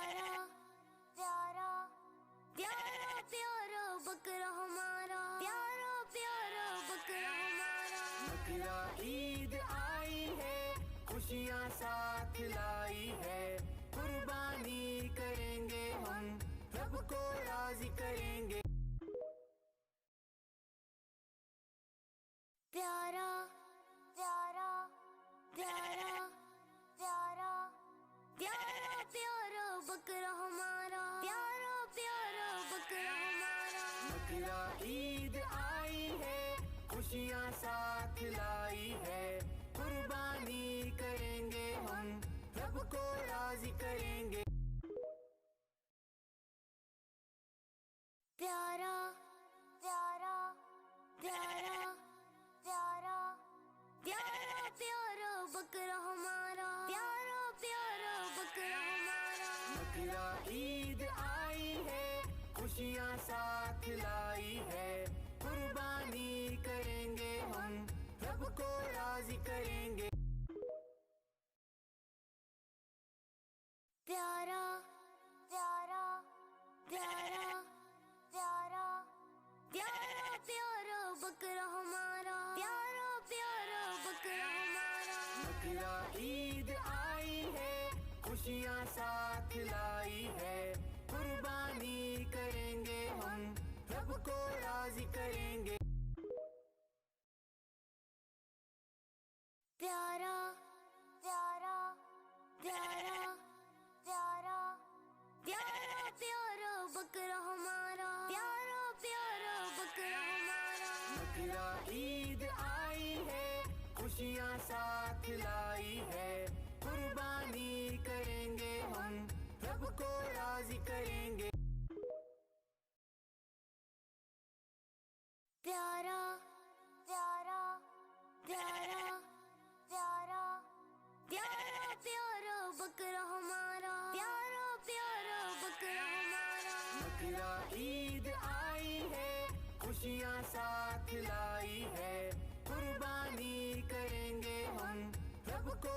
प्यारा प्यारा प्यारा प्यारा बकरा हमारा, प्यारा प्यारा बकरा हमारा। बकरा ईद आई है, खुशियाँ साथ लाई है। कुर्बानी करेंगे हम, रब को राजी करेंगे। प्यारा प्यारा प्यारा प्यारा प्यारा प्यारा बकरा हमारा, प्यारा प्यारा बकरा हमारा। बकरा ईद आई है, खुशियाँ साथ लाई है। कुर्बानी करेंगे हम, रब को राजी करेंगे। प्यारा प्यारा प्यारा प्यारा प्यारा प्यारा बकरा हमारा, प्यारा प्यारा बकरा हमारा। बकरा ईद आई है, खुशियाँ साथ लाई है। कुर्बानी करेंगे हम, रब को राजी करेंगे। प्यारा प्यारा प्यारा प्यारा प्यारा प्यारा बकरा हमारा, प्यारा प्यारा बकरा हमारा। बकरा ईद आई है, खुशियाँ साथ लाई है। कुर्बानी करेंगे हम, रब को राजी करेंगे। प्यारा प्यारा प्यारा प्यारा प्यारा प्यारा बकरा हमारा, प्यारा प्यारा बकरा हमारा। बकरा ईद आई है, खुशियाँ साथ लाई है। कुर्बानी करेंगे हम, रब को राजी करेंगे। प्यारा प्यारा प्यारा प्यारा प्यारा प्यारा बकरा हमारा, प्यारा प्यारा बकरा हमारा। बकरा ईद आई है, खुशियाँ साथ लाई है। कुर्बानी करेंगे हम, रब को